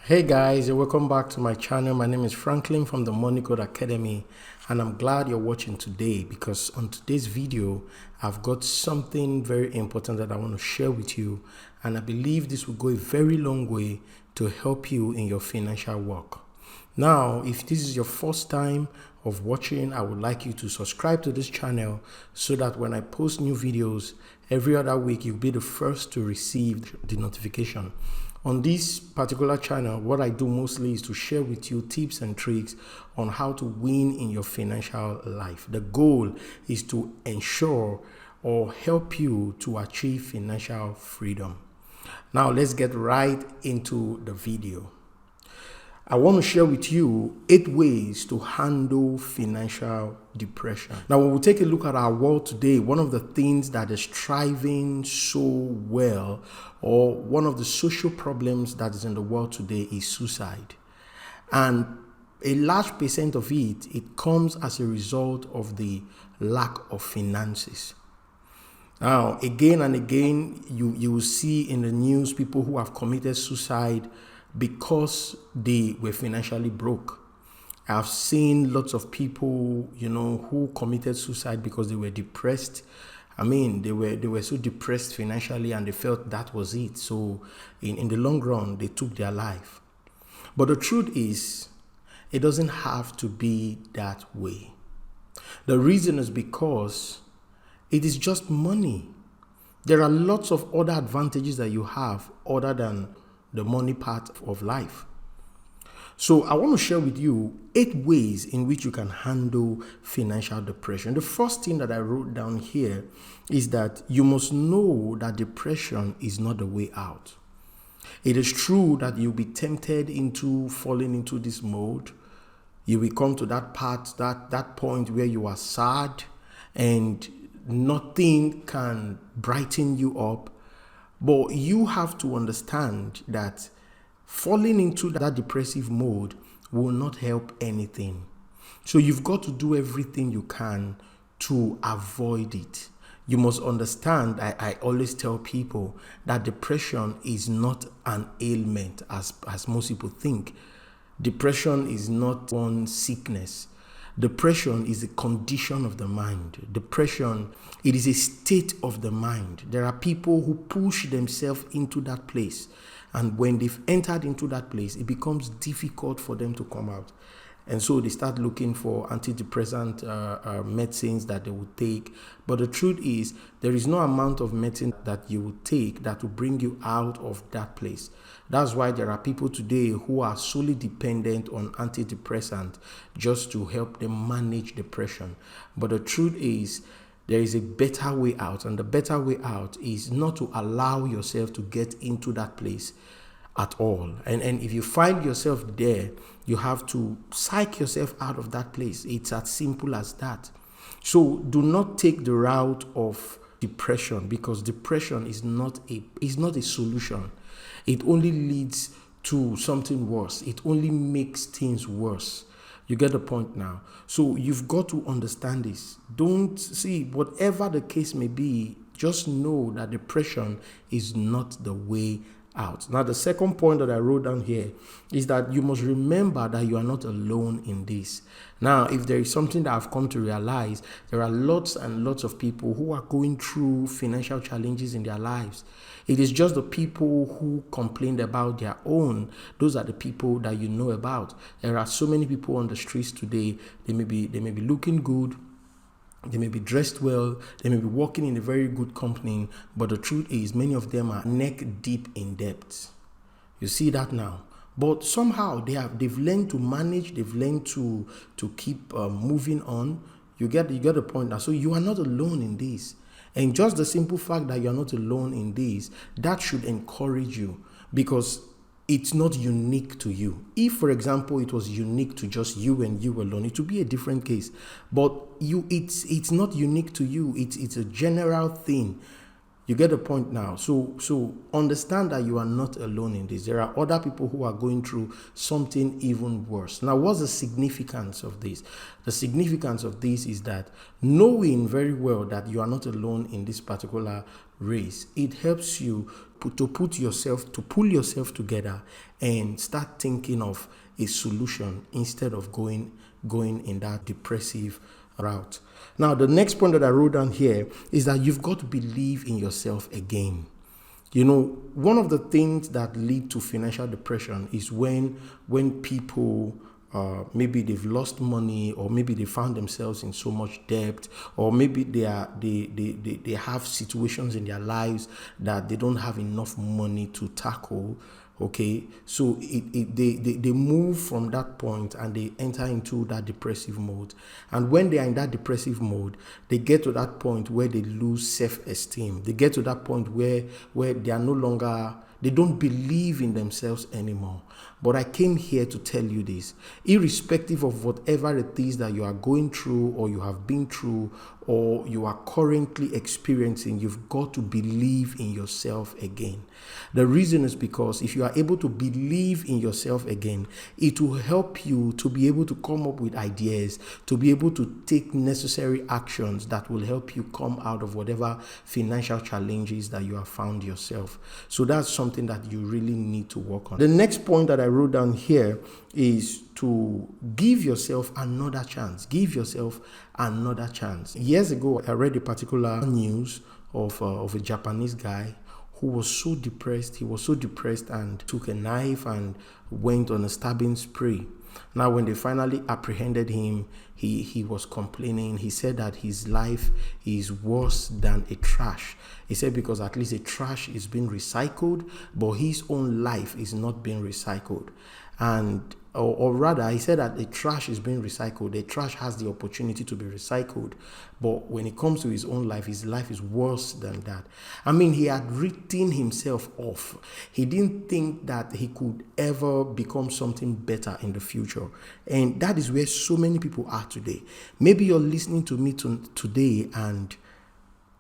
Hey guys, welcome back to my channel. My name is Franklin from the Money Code Academy, and I'm glad you're watching today because on today's video I've got something very important that I want to share with you, and I believe this will go a very long way to help you in your financial work. Now, if this is your first time of watching, I would like you to subscribe to this channel so that when I post new videos every other week, you'll be the first to receive the notification. On this particular channel, what I do mostly is to share with you tips and tricks on how to win in your financial life. The goal is to ensure or help you to achieve financial freedom. Now, let's get right into the video. I want to share with you 8 ways to handle financial depression. Now, when we take a look at our world today, one of the things that is thriving so well, or one of the social problems that is in the world today, is suicide. And a large percent of it comes as a result of the lack of finances. Now, again and again, you will see in the news people who have committed suicide because they were financially broke. I've seen lots of people, who committed suicide because they were depressed. I mean, they were so depressed financially and they felt that was it. So in the long run, they took their life. But the truth is, it doesn't have to be that way. The reason is because it is just money. There are lots of other advantages that you have other than the money part of life. So I want to share with you 8 ways in which you can handle financial depression. The first thing that I wrote down here is that you must know that depression is not the way out. It is true that you'll be tempted into falling into this mode. You will come to that part, that point where you are sad and nothing can brighten you up. But you have to understand that falling into that depressive mode will not help anything. So you've got to do everything you can to avoid it. You must understand, I always tell people that depression is not an ailment as most people think. Depression is not one sickness. Depression is a condition of the mind. Depression, it is a state of the mind. There are people who push themselves into that place. And when they've entered into that place, it becomes difficult for them to come out. And so they start looking for antidepressant medicines that they would take. But the truth is, there is no amount of medicine that you would take that will bring you out of that place. That's why there are people today who are solely dependent on antidepressant just to help them manage depression. But the truth is, there is a better way out. And the better way out is not to allow yourself to get into that place at all. And if you find yourself there, you have to psych yourself out of that place. It's as simple as that. So do not take the route of depression, because depression is not a solution. It only leads to something worse. It only makes things worse. You get the point now. So you've got to understand this. Don't see, whatever the case may be, just know that depression is not the way out. Now, the second point that I wrote down here is that you must remember that you are not alone in this. Now, if there is something that I've come to realize, there are lots and lots of people who are going through financial challenges in their lives. It is just the people who complained about their own. Those are the people that you know about. There are so many people on the streets today. They may be looking good. They may be dressed well, they may be working in a very good company, but the truth is many of them are neck deep in debt. You see that now. But somehow they've learned to manage, they've learned to keep moving on. You get the point now. So you are not alone in this. And just the simple fact that you are not alone in this, that should encourage you, because it's not unique to you. If, for example, it was unique to just you and you alone, it would be a different case. But it's not unique to you. It's a general thing. You get the point now. So understand that you are not alone in this. There are other people who are going through something even worse. Now, what's the significance of this? The significance of this is that knowing very well that you are not alone in this particular race, it helps you to pull yourself together and start thinking of a solution instead of going in that depressive route. Now, the next point that I wrote down here is that you've got to believe in yourself again. You know, one of the things that lead to financial depression is when people maybe they've lost money, or maybe they found themselves in so much debt, or maybe they have situations in their lives that they don't have enough money to tackle. Okay, so they move from that point and they enter into that depressive mode. And when they are in that depressive mode, they get to that point where they lose self-esteem. They get to that point where they are no longer, they don't believe in themselves anymore. But I came here to tell you this: irrespective of whatever it is that you are going through, or you have been through, or you are currently experiencing, you've got to believe in yourself again. The reason is because if you are able to believe in yourself again, it will help you to be able to come up with ideas, to be able to take necessary actions that will help you come out of whatever financial challenges that you have found yourself. So that's something that you really need to work on. The next point that I wrote down here is to give yourself another chance. Give yourself another chance. Years ago, I read a particular news of a Japanese guy who was so depressed. He was so depressed and took a knife and went on a stabbing spree. Now, when they finally apprehended him, he was complaining. He said that his life is worse than a trash. He said because at least a trash is being recycled, but his own life is not being recycled. And or rather, he said that the trash is being recycled. The trash has the opportunity to be recycled. But when it comes to his own life, his life is worse than that. I mean, he had written himself off. He didn't think that he could ever become something better in the future. And that is where so many people are today. Maybe you're listening to me today and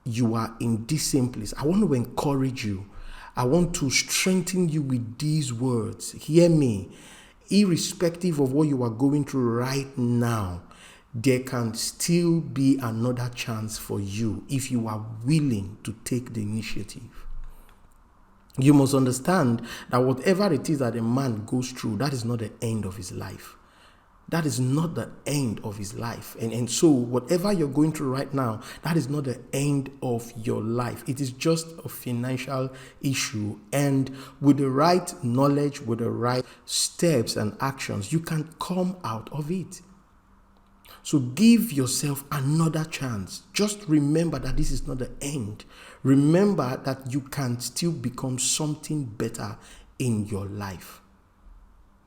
you are in this same place. I want to encourage you. I want to strengthen you with these words. Hear me. Irrespective of what you are going through right now, there can still be another chance for you if you are willing to take the initiative. You must understand that whatever it is that a man goes through, that is not the end of his life. That is not the end of his life. And so whatever you're going through right now, that is not the end of your life. It is just a financial issue. And with the right knowledge, with the right steps and actions, you can come out of it. So give yourself another chance. Just remember that this is not the end. Remember that you can still become something better in your life.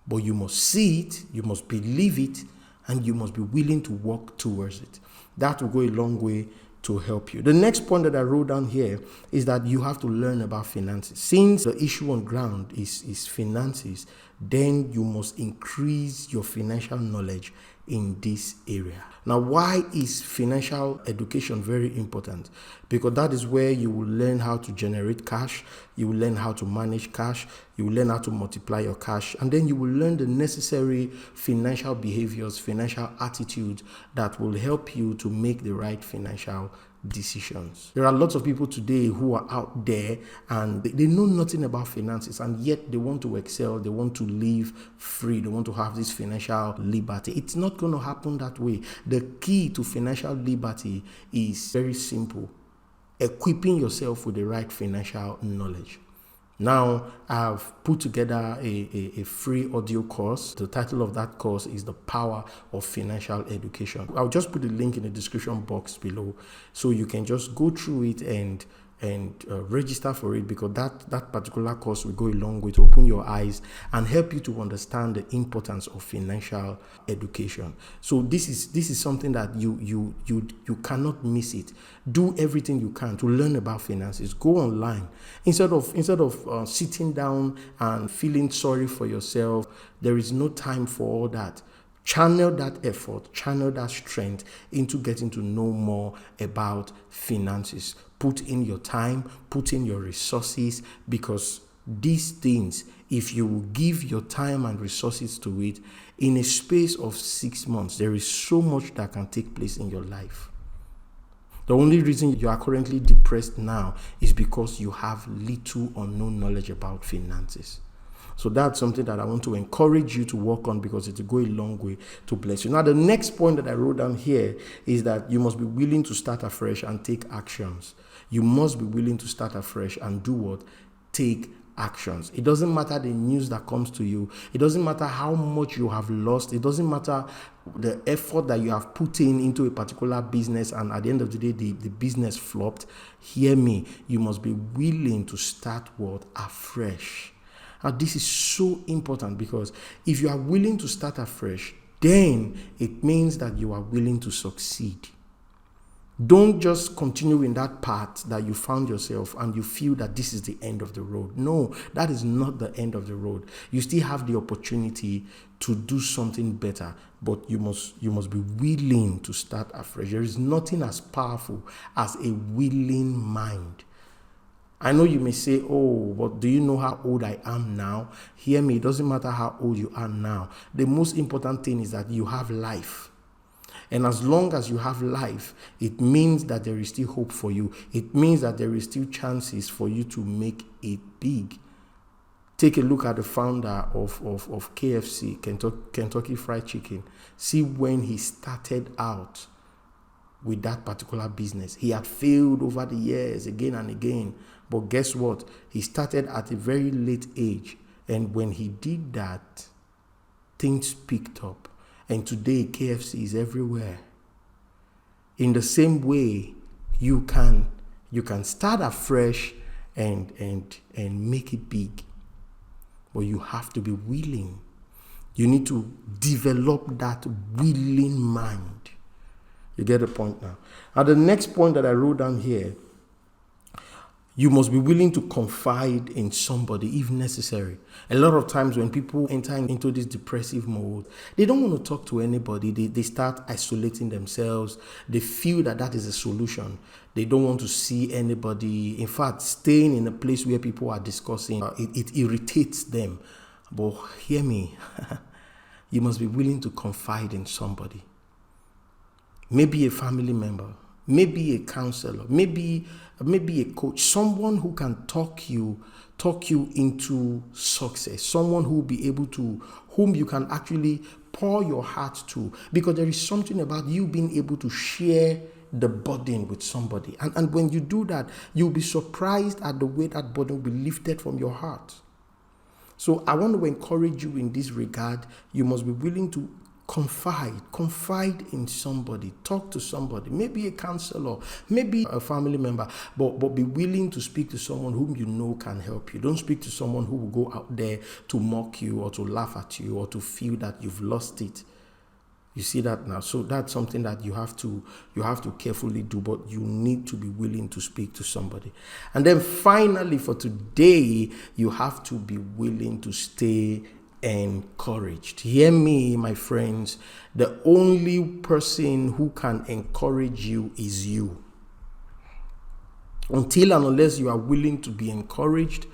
But you must see it, you must believe it, and you must be willing to work towards it. That will go a long way to help you. The next point that I wrote down here is that you have to learn about finances. Since the issue on ground is finances, then you must increase your financial knowledge in this area. Now, why is financial education very important? Because that is where you will learn how to generate cash, you will learn how to manage cash, you will learn how to multiply your cash, and then you will learn the necessary financial behaviors, financial attitudes that will help you to make the right financial decisions. There are lots of people today who are out there and they know nothing about finances, and yet they want to excel, they want to live free, they want to have this financial liberty. It's not going to happen that way. The key to financial liberty is very simple: equipping yourself with the right financial knowledge. Now, I've put together a free audio course. The title of that course is The Power of Financial Education. I'll just put the link in the description box below so you can just go through it and register for it, because that particular course will go a long way to open your eyes and help you to understand the importance of financial education. So this is something that you cannot miss it. Do everything you can to learn about finances. Go online instead of sitting down and feeling sorry for yourself. There is no time for all that. Channel that effort, channel that strength into getting to know more about finances. Put in your time, put in your resources, because these things, if you give your time and resources to it, in a space of 6 months, there is so much that can take place in your life. The only reason you are currently depressed now is because you have little or no knowledge about finances. So that's something that I want to encourage you to work on, because it will go a long way to bless you. Now, the next point that I wrote down here is that you must be willing to start afresh and take actions. You must be willing to start afresh and do what? Take actions. It doesn't matter the news that comes to you. It doesn't matter how much you have lost. It doesn't matter the effort that you have put into a particular business, and at the end of the day, the business flopped. Hear me. You must be willing to start what? Afresh. Now, this is so important, because if you are willing to start afresh, then it means that you are willing to succeed. Don't just continue in that path that you found yourself and you feel that this is the end of the road. No, that is not the end of the road. You still have the opportunity to do something better, but you must be willing to start afresh. There is nothing as powerful as a willing mind. I know you may say, oh, but do you know how old I am now? Hear me, it doesn't matter how old you are now. The most important thing is that you have life. And as long as you have life, it means that there is still hope for you. It means that there is still chances for you to make it big. Take a look at the founder of KFC, Kentucky Fried Chicken. See when he started out with that particular business. He had failed over the years again and again. But guess what? He started at a very late age. And when he did that, things picked up. And today, KFC is everywhere. In the same way, you can start afresh and make it big. But you have to be willing. You need to develop that willing mind. You get the point now. Now, the next point that I wrote down here, you must be willing to confide in somebody if necessary. A lot of times when people enter into this depressive mode, they don't want to talk to anybody. They start isolating themselves. They feel that is a solution. They don't want to see anybody. In fact, staying in a place where people are discussing, it irritates them. But hear me, you must be willing to confide in somebody. Maybe a family member, maybe a counselor, maybe a coach, someone who can talk you into success, someone who will be able to, whom you can actually pour your heart to, because there is something about you being able to share the burden with somebody. And when you do that, you'll be surprised at the way that burden will be lifted from your heart. So I want to encourage you in this regard. You must be willing to confide in somebody, talk to somebody, maybe a counselor, maybe a family member, but be willing to speak to someone whom you know can help you. Don't speak to someone who will go out there to mock you or to laugh at you or to feel that you've lost it. You see that now? So that's something that you have to carefully do, but you need to be willing to speak to somebody. And then finally, for today, you have to be willing to stay encouraged. Hear me, my friends. The only person who can encourage you is you. Until and unless you are willing to be encouraged,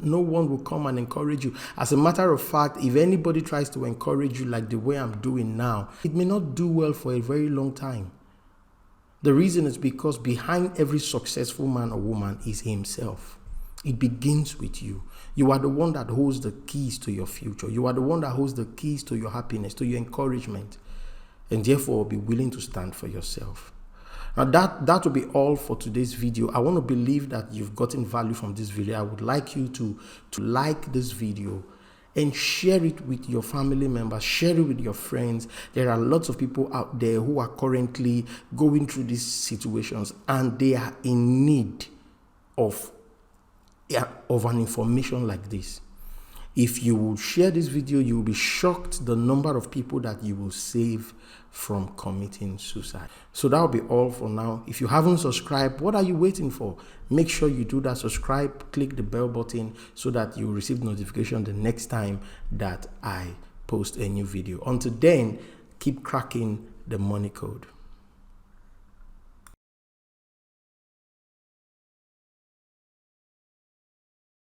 no one will come and encourage you. As a matter of fact, if anybody tries to encourage you like the way I'm doing now, it may not do well for a very long time. The reason is because behind every successful man or woman is himself. It begins with you. You are the one that holds the keys to your future. You are the one that holds the keys to your happiness, to your encouragement. And therefore, be willing to stand for yourself. Now, that will be all for today's video. I want to believe that you've gotten value from this video. I would like you to like this video and share it with your family members, share it with your friends. There are lots of people out there who are currently going through these situations, and they are in need of an information like this. If you will share this video, you will be shocked the number of people that you will save from committing suicide. So that will be all for now. If you haven't subscribed, what are you waiting for? Make sure you do that. Subscribe, click the bell button so that you will receive notification the next time that I post a new video. Until then, keep cracking the money code.